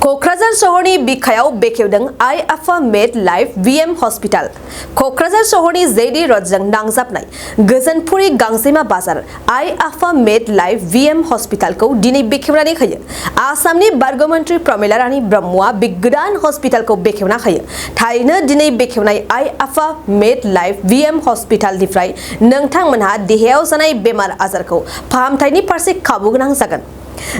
क'क्राझार सहरनि बिखायाव बेखेवदों आइ आफा मेड लाइफ वीएम हस्पिटाल। क'क्राझार सहरनि जेडी रडजों नांजाबनाय गोजोनपुरी गांजेमा बाजार आइ आफा मेड लाइफ वीएम हस्पिटालखौ दिनै बेखेवनानै होयो। आसामनि बारग' मन्त्रि प्रमिला रानी ब्रह्मआ बे गोदान हस्पिटालखौ बेखेवना होयो। थारैनो दिनै बेखेवनाय आइ आफा मेड लाइफ वीएम हस्पिटालनिफ्राय नोंथांमोनहा देहायाव जानाय बेमार आजारखौ फाहामथायनि फारसे खाबु गोनां जागोन।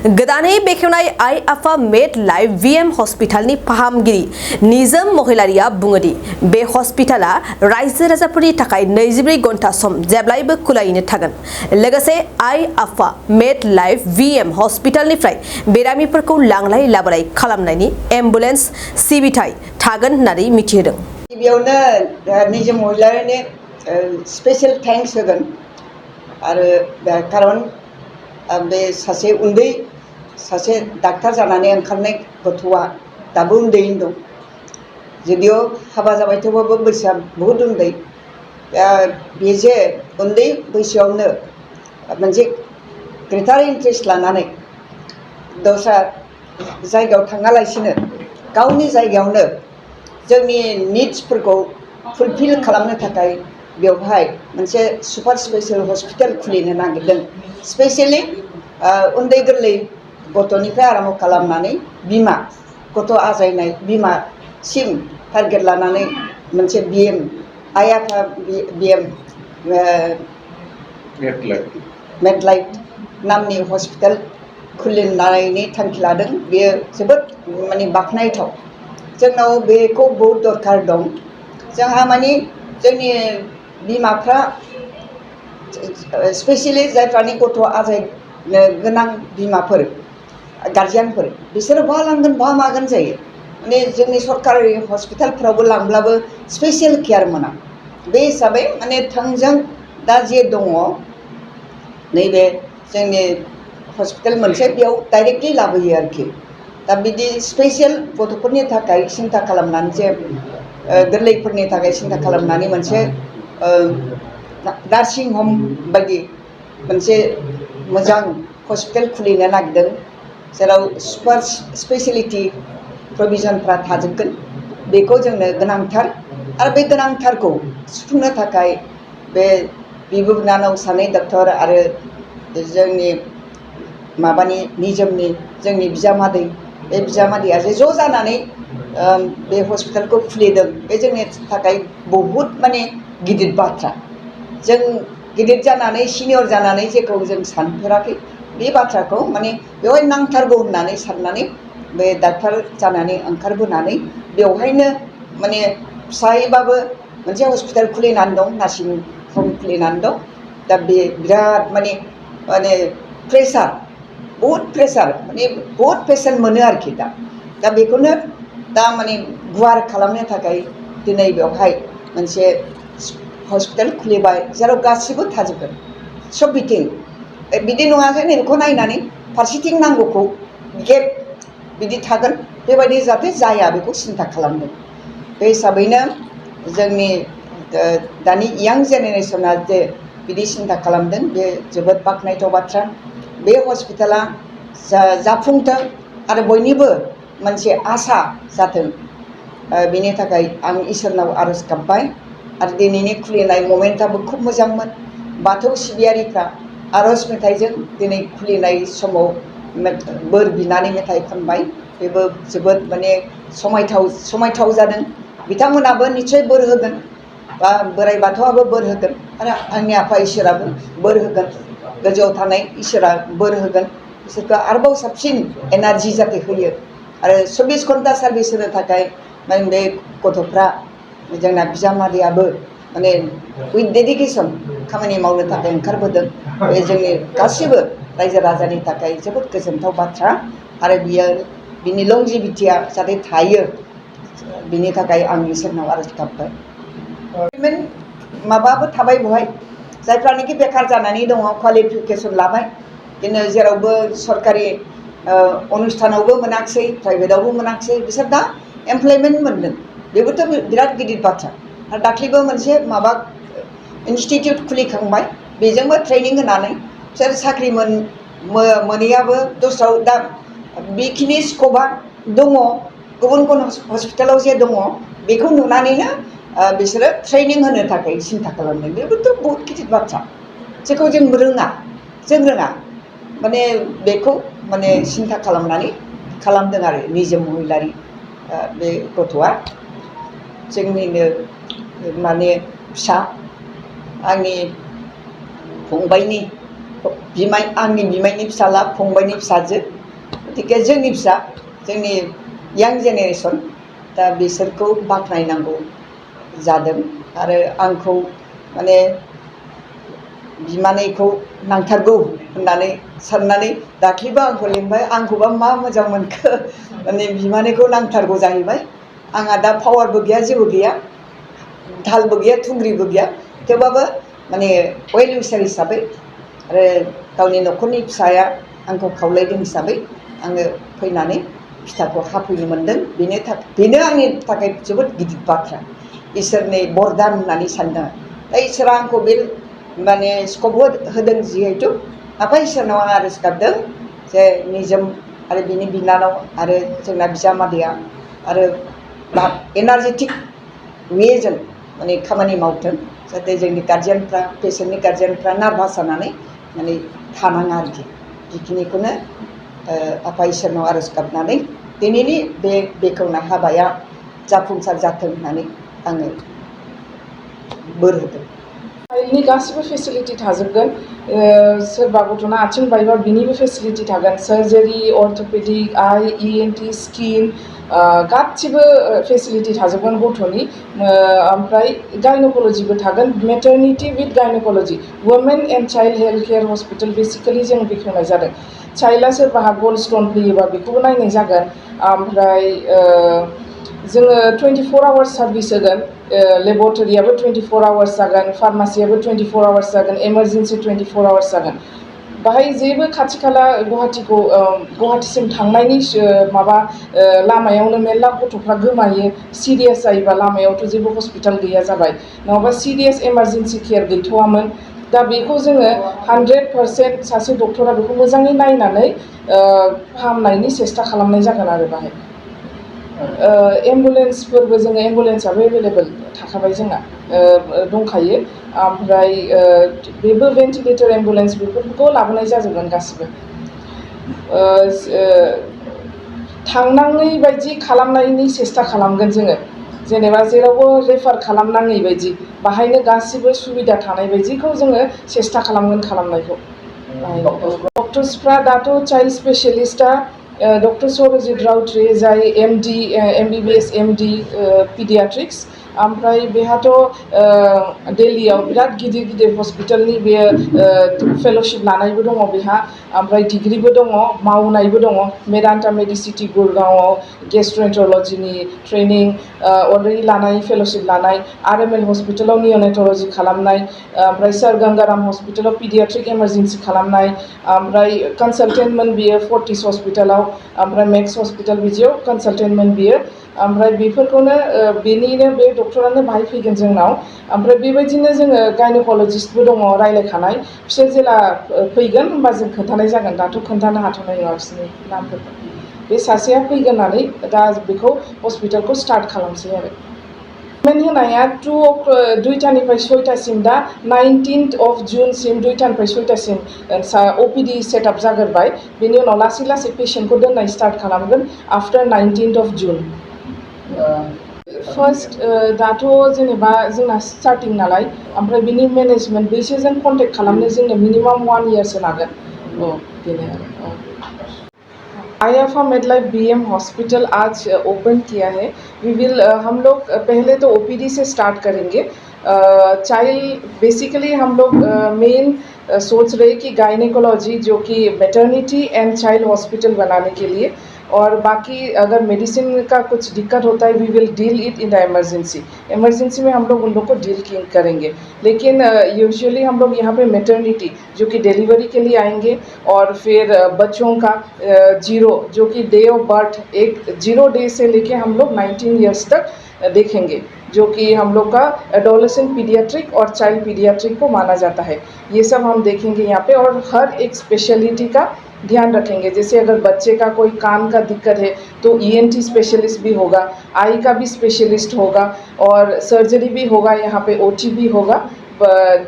गोदानै बेखेवनाय आइ आफा मेड लाइफ वीएम हस्पिटालनि फाहामगिरि निजोम महिलारिया बुङोदि बे हस्पिटाला रायजो राजाफोरनि थाखाय 24 घन्टा सम जेब्लायबो खुलायैनो थागोन। लोगोसे आइ आफा मेड लाइफ वीएम हस्पिटालनिफ्राय बेरामिफोरखौ लांलाय लाबोलाय खालामनायनि एम्बुलेन्स सिबिथाय थागोन होननानै मिथिहोदों। गिबियावनो निजोम महिलारिनो स्पेशल थेंक्स होगोन आरो खारन बे सासे उन्दै सासे डाक्टार जानानै ओंखारनाय गथ'आ दाबो उन्दैयैनो दं। जुदिअ हाबा जाबाय थेवबाबो बैसोआ बहुद उन्दै। बे जे उन्दै बैसोआवनो मोनसे ग्रेटार इन्ट्रेस्ट लानानै दस्रा जायगायाव थाङालासिनो गावनि जायगायावनो जोंनि निड्सफोरखौ फुलफिल खालामनो थाखाय बेवहाय मोनसे सुपार स्पेशल हस्पिटाल खुलिनो नागिरदों। स्पेशली उन्दै गोरलै गथ'निफ्राय आराम्भ खालामनानै बिमा गथ' आजायनाय बिमासिम टारगेट लानानै मोनसे बीएम आइ आफा बीएम मेडलाइफ नामनि हस्पिटाल खुलिनायनि थांखि लादों। बेयो जोबोद माने बाख्नायथाव। जोंनाव बेखौ बहुद दरकार दं। जोंहा माने जोंनि बिमाफ्रा स्पेशली जायफ्रानि गथ' आजायनो गोनां बिमाफोर गार्जियानफोर बिसोरो बहा लांगोन बहा मागोन जायो। माने जोंनि सरकारि हस्पिटालफ्रावबो लांब्लाबो स्पेशल केयार मोना। बे हिसाबै माने थोंजों दा जे दङ नैबे जोंनि हस्पिटाल मोनसे बेयाव डाइरेक्टलि लाबोयो आरोखि। दा बिदि स्पेशल गथ'फोरनि थाखाय सिन्था खालामनानै जे गोरलैफोरनि थाखाय सिन्था खालामनानै मोनसे नार्सिं हम बायदि मोनसे मोजां हस्पिटाल खुलिनो नागिरदों जेराव सुपार स्पेशलिटी प्रभिजनफ्रा थाजोबगोन। बेखौ जोंनो गोनांथार आरो बे गोनांथारखौ सुफुंनो थाखाय बे बिब' बिनानाव सानै डक्टर आरो जोंनि माबानि निजोमनि जोंनि बिजामादै बे बिजामादैया जे ज' जानानै बे हस्पिटालखौ खुलिदों। बे जोंनि थाखाय बहुद माने गिदिर बाथ्रा। जों गिदिर जानानै सिनियर जानानै जेखौ जों सानफेराखै बे बाथ्राखौ माने बेवहाय नांथारगौ होननानै साननानै बे डाक्टार जानानै ओंखारबोनानै बेवहायनो माने फिसायैबाबो मोनसे हस्पिटाल खुलिनानै दं, नार्सिं हम खुलिनानै दं। दा बे बिराद माने प्रेसार बहुद प्रेसार माने बहुद पेसेन्ट मोनो आरोखि दा बेखौनो दा माने गुवार खालामनो थाखाय दिनै बेवहाय मोनसे हस्पिटाल खुलिबाय जेराव गासिबो थाजोबगोन सब बिथिं। बिदि नङा जे नैबेखौ नायनानै फारसेथिं नांगौखौ गेप बिदि थागोन बेबायदि जाहाथे जाया बेखौ सिन्था खालामदों। बे हिसाबैनो जोंनि दानि यां जेनेरेसना जे बिदि सिन्था खालामदों बे जोबोद बाख्नायथाव बाथ्रा। बे हस्पिटाला जाफुंथों आरो बयनिबो मोनसे आसा जाथों बेनि थाखाय आं इसोरनाव आरज गाबबाय। आरो दिनैनि खुलिनाय ममेन्टआबो खुब मोजांमोन। बाथौ सिबियारिफ्रा आरज मेथाइजों दिनै खुलिनाय समाव बोर बिनानै मेथाइ खनबाय। बेबो जोबोद माने समायथाव जादों। बिथांमोनाबो निस्सय बोर होगोन बा बोराइ बाथौआबो बोर होगोन आरो आंनि आफा इसोराबो बोर होगोन। गोजौआव थानाय इसोरा बोर होगोन। बिसोरखौ आरोबाव साबसिन एनार्जि जाथे होयो आरो 24 घन्टा सार्भिस होनो थाखाय माने बे गथ'फ्रा जोंना बिजामादैयाबो माने उइथ डेडिकेसन खामानि मावनो थाखाय ओंखारबोदों। बे जोंनि गासिबो रायजो राजानि थाखाय जोबोद गोजोनथाव बाथ्रा आरो बिनि लंजिभिटिया जाहाथे थायो बिनि थाखाय आं इसोरनाव आरज गाबबाय। माबाबो थाबाय बेवहाय जायफ्रानोखि बेखार जानानै दङ क्वालिफिकेसन लाबाय बिदिनो जेरावबो सरकारि अनुष्ठानावबो मोनाखिसै प्राइभेटआवबो मोनाखिसै बिसोर दा एमप्लयमेन्ट मोनदों। बेबोथ' बिराद गिदिर बाथ्रा। आरो दाख्लैबो मोनसे माबा इनस्टिटिउट खुलिखांबाय बेजोंबो ट्रेनिं होनानै बिसोर साख्रि मोनैयाबो दस्रायाव दा बेखिनि स्कपआ दङ गुबुन गुबुन हस्पिटालाव जे दङ बेखौ नुनानैनो बिसोरो ट्रेनिं होनो थाखाय सिन्था खालामदों बेबोथ' बहुत गिदिर बाथ्रा जेखौ जों रोङा माने बेखौ माने सिन्था खालामनानै खालामदों आरो निजोम महिलारि बे गथ'आ जोंनिनो माने फिसा आंनि फंबायनि आंनि बिमायनि फिसाला फंबायनि फिसाजो गथिखे जोंनि फिसा जोंनि यां जेनेरेसन दा बिसोरखौ बाख्नायनांगौ जादों आरो आंखौ माने बिमानैखौ नांथारगौ होननानै साननानै दाख्लैबो आंखौ लिंबाय आंखौबा मा मोजां मोनखो माने बिमानैखौ नांथारगौ जाहैबाय आंहा दा पावारबो गैया जेबो गैया धालबो गैया थुंग्रिबो गैया थेवबाबो माने वेल उइसार हिसाबै आरो गावनि न'खरनि फिसाया आंखौ खावलायदों हिसाबै आङो फैनानै फिथाखौ हाफैनो मोनदों बेनो आंनि थाखाय जोबोद गिदिर बाथ्रा इसोरनि बरदान होननानै सानदों दा इसोरा आंखौ बे माने स्कप होदों जिहेतु आफा इसोरनाव आं आरज गाबदों जे निजोम आरो बिनि बिनानाव आरो जोंना बिजामादैया आरो एनार्जेटिक वेजों माने खामानि मावथों जाहाथे जोंनि गार्जियानफ्रा पेसेन्टनि गार्जियानफ्रा नार्भास जानानै माने थानाङा आरोखि बेखिनिखौनो आफा इसोरनाव आरज गाबनानै दिनैनि बे बेखेवना हाबाया जाफुंसार जाथों होननानै आङो बोर होदों चाइल्डनि गासिबो फेसिलिटि थाजोबगोन सोरबा गथ'ना आथिं बायबा बिनिबो फेसिलिटि थागोन surgery orthopaedic eye ENT skin गासिबो फेसिलिटि थाजोबगोन गथ'नि ओमफ्राय गायनोकलजिबो थागोन maternity with gynaecology women and child health care hospital basically जों बेखेवनाय जादों चाइल्डआ सोरबाहा गल्ड स्टन फैयोबा बेखौबो नायनाय जागोन ओमफ्राय जोङो 24 आवार्स सार्भिस होगोन लेबरेटरियाबो 24 आवार्स जागोन फार्मासियाबो 24 आवार्स जागोन इमारजेन्सि 24 आवार्स जागोन बाहाय जेबो खाथि खाला गुवाहाटिसिम थांनायनि माबा लामायावनो मेरला गथ'फ्रा गोमायो सिरियास जायोबा लामायावथ' जेबो हस्पिटाल गैया जाबाय नङाबा सिरियास इमारजेन्सि केयार गैथ'वामोन दा बेखौ जोङो 100% सासे डक्टरा बेखौ मोजाङै नायनानै फाहामनायनि सेस्था खालामनाय जागोन आरो बाहाय एम्बुलेन्सफोरबो जोङो एम्बुलेन्सआबो एभेलेबेल थाखाबाय जोंना दंखायो ओमफ्राय बेबो भेन्टिलेटर एम्बुलेन्स बेफोरखौ लाबोनाय जाजोबगोन गासिबो थांनाङै बायदि खालामनायनि सेस्था खालामगोन जोङो जेनेबा जेरावबो रेफार खालामनाङै बायदि बाहायनो गासिबो सुबिदा थानाय बायदिखौ जोङो सेस्था खालामगोन खालामनायखौ डक्टर्सफ्रा दाथ' चाइल्ड स्पेसियलिस्टआ डक्टर सरजित राउट्रि जाय MBBS MD पिडियाट्रिक्स ओमफ्राय बेहाथ' दिल्लीयाव बिराद गिदिर गिदिर हस्पिटालनि बेयो फेल'शिप लानायबो दङ बेहा ओमफ्राय डिग्रिबो दङ मावनायबो दङ मेदान्ता मेडिसिटि गुरगांवआव गेस्ट्र'एन्ट्रलजिनि ट्रेनिं अलरेडि लानाय फेल'शिप लानाय RML हस्पिटालाव निय'नेटलजि खालामनाय ओमफ्राय सार गंगाराम हस्पिटालाव पिडियाट्रिक इमारजेन्सि खालामनाय ओमफ्राय कनसालटेन्टमोन बियो फर्टिस हस्पिटालाव ओमफ्राय मेक्स हस्पिटाल बिदियाव कनसालटेन्टमोन बियो ओमफ्राय बेफोरखौनो बेनिनो बे डक्टरानो बाहाय फैगोन जोंनाव ओमफ्राय बेबायदिनो जोङो गायनोकलजिस्टबो दङ रायज्लायखानाय बिसोर जेला फैगोन होमबा जों खोन्थानाय जागोन दाथ' खोन्थानो हाथ'नाय नङा बिसोरनि नामफोरखौ बे सासेया फैगोन होननानै दा बेखौ हस्पिटालखौ स्टार्ट खालामसै आरो ट्रिटमेन्ट होनाया 2टानिफ्राय 6टासिम दा 19 जुनसिम 2टानिफ्राय 6टासिम OPD सेटआप जाग्रोबाय बेनि उनाव लासै लासै पेशेन्टखौ दोननाय स्टार्ट खालामगोन आफ्टार 19 जुन फार्स्ट दाथ' जेनेबा जोंना स्टार्टिं नालाय ओमफ्राय बिनि मेनेजमेन्ट बैसोरजों कन्टेक्ट खालामनो जोंनो मिनिमाम 1 इयारसो लागोन बेनो आरो आईएफए मेडलाइफ BM हॉस्पिटल आज ओपन किया है हम लोग पहले तो OPD से स्टार्ट करेंगे चाइल्ड बेसिकली हम लोग मेन सोच रहे कि गायनेकोलॉजी जो कि मैटरनिटी एंड चाइल्ड हॉस्पिटल बनाने के लिए और बाकी अगर मेडिसिन का कुछ दिक्कत होता है we will deal it in the emergency में हम लोग उन लोग को डील करेंगे लेकिन यूजुअली हम लोग यहाँ पे मैटरनिटी जो कि डिलीवरी के लिए आएंगे और फिर बच्चों का जीरो जो कि डे ऑफ बर्थ एक 0 डे से लेके हम लोग 19 ईयर्स तक देखेंगे जो कि हम लोग का एडोलेसेंट पीडियाट्रिक और चाइल्ड पीडियाट्रिक को माना जाता है ये सब हम देखेंगे यहाँ पे और हर एक स्पेशलिटी का ध्यान रखेंगे। जैसे अगर बच्चे का कोई कान का दिक्कत है तो ENT स्पेशलिस्ट भी होगा, आई का भी स्पेशलिस्ट होगा और सर्जरी भी होगा, यहाँ पे OT भी होगा।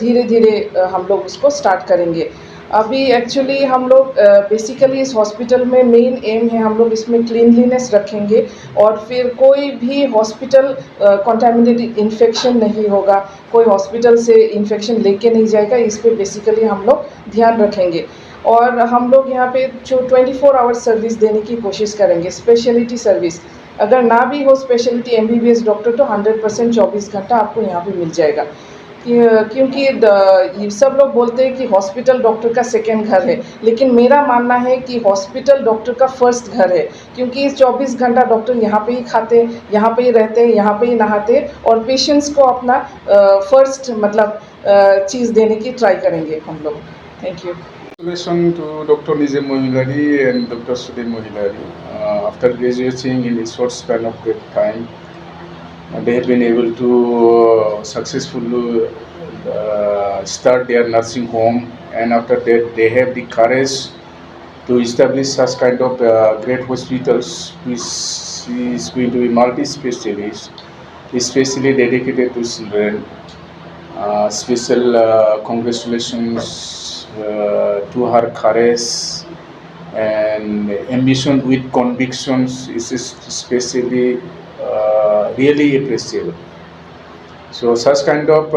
धीरे धीरे हम लोग उसको स्टार्ट करेंगे। अभी एक्चुअली हम लोग बेसिकली इस हॉस्पिटल में मेन एम है, हम लोग इसमें क्लीनलीनेस रखेंगे और फिर कोई भी हॉस्पिटल कॉन्टामिनेटेड इन्फेक्शन नहीं होगा, कोई हॉस्पिटल से इन्फेक्शन लेके नहीं जाएगा, इस पे बेसिकली हम लोग ध्यान रखेंगे। और हम लोग यहाँ पे जो 24 आवर्स सर्विस देने की कोशिश करेंगे, स्पेशलिटी सर्विस। अगर ना भी हो स्पेशलिटी MBBS डॉक्टर तो 100% 24 घंटा आपको यहाँ पे मिल जाएगा। क्योंकि ये सब लोग बोलते हैं कि हॉस्पिटल डॉक्टर का सेकंड घर है, लेकिन मेरा मानना है कि हॉस्पिटल डॉक्टर का फर्स्ट घर है। क्योंकि 24 घंटा डॉक्टर यहाँ पे ही खाते हैं, यहाँ पे ही रहते हैं, यहाँ पे ही नहाते हैं और पेशेंट्स को अपना फर्स्ट मतलब चीज़ देने की ट्राई करेंगे हम लोग। Thank you. Congratulations to Dr. Nizam Mohilari and Dr. Sudhir Mohilari. After graduating in a short span of great time, they have been able to successfully start their nursing home, and after that they have the courage to establish such kind of great hospitals, which is going to be multi-specialist, especially dedicated to children. Special congratulations to her courage and ambition with convictions is especially really appreciable. So such kind of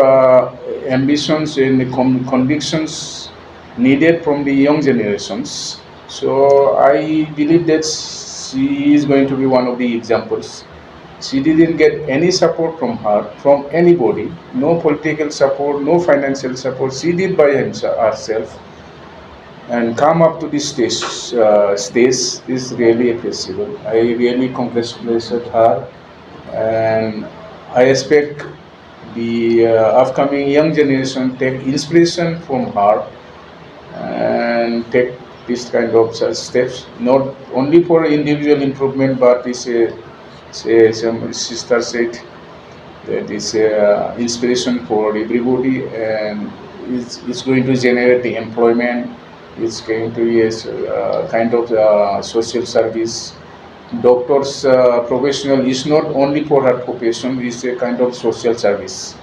ambitions and convictions needed from the young generations. So I believe that she is going to be one of the examples. She didn't get any support from her, from anybody, no political support, no financial support. She did by herself and come up to this stage is really appreciable. I really congratulate her, and I expect the upcoming young generation take inspiration from her and take this kind of such steps, not only for individual improvement, but is some sister said that is inspiration for everybody, and it's going to generate the employment. It's going to be a kind of social service. Doctor's professional is not only for her profession, it's a kind of social service.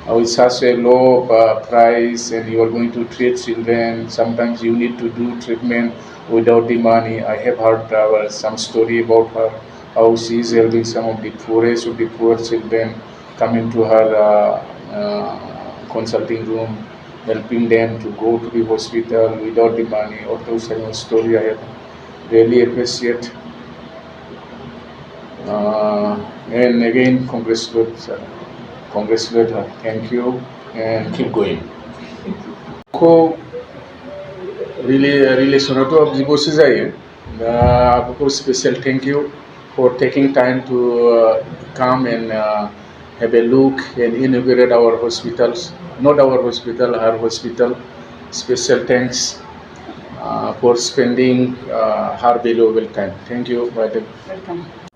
With such a low price, and you are going to treat children, sometimes you need to do treatment without the money. I have heard some story about her, how she is helping some of the poorest of the poor children coming to her consulting room, helping them to go to the hospital without the money. All those kind of story I have really appreciate. And again, congratulate her. Thank you and keep going. Relation to abjibose jaye. आपको special thank you for taking time to come and have a look and inaugurate our hospitals. Not our hospital, her hospital. Special thanks for spending her valuable time. Thank you. Welcome.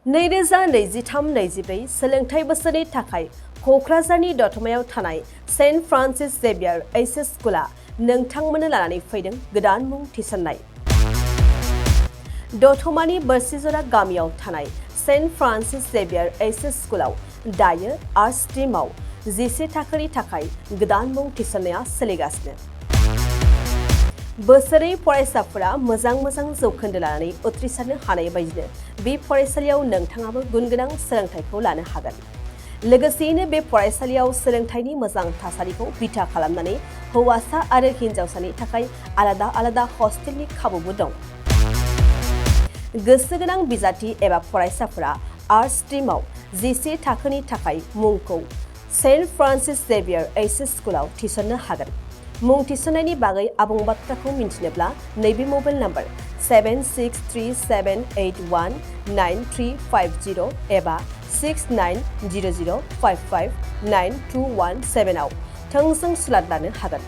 2023-24 सोलोंथाइ बोसोरनि थाखाय क'क्राझारनि दतमायाव थानाय saint Francis Xavier HS स्कुला नोंथांमोननो लानानै फैदों गोदान मुं थिसननाय। दतमानि बोरसिजरा गामियाव थानाय सेन्ट फ्रान्सिस जेवियर एचएस स्कुलाव दायो आर्ट्स स्ट्रीमाव 11 थाखोनि थाखाय गोदान मुं थिसननाया सोलिगासिनो। बोसोरै फरायसाफोरा मोजां जौखोन्दो लानानै उथ्रिसारनो हानाय बायदिनो बे फरायसालियाव नोंथाङाबो गुनगोनां सोलोंथाइखौ लानो हागोन। लोगोसेयैनो बे फरायसालियाव सोलोंथाइनि मोजां थासारिखौ बिथा खालामनानै हौवासा आरो हिन्जावसानि थाखाय आलादा हस्टेलनि खाबुबो दं। गोसो गोनां बिजाथि एबा फरायसाफोरा आर्ट्स स्ट्रीमाव 11 थाखोनि थाखाय मुंखौ सेन्ट फ्रान्सिस जेवियर एचएस स्कुलाव थिसननो हागोन। मुं थिसननायनि बागै आबुं बाथ्राखौ मिन्थिनोब्ला नैबे मबाइल नम्बर 7637819350 एबा 6900559217 आव थोंजों सुलाद लानो हागोन।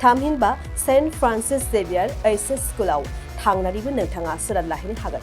थामहिनबा सेन्ट फ्रान्सिस जेवियर एचएस स्कुलाव थांनानैबो नोंथाङा सुलाद लाहैनो हागोन।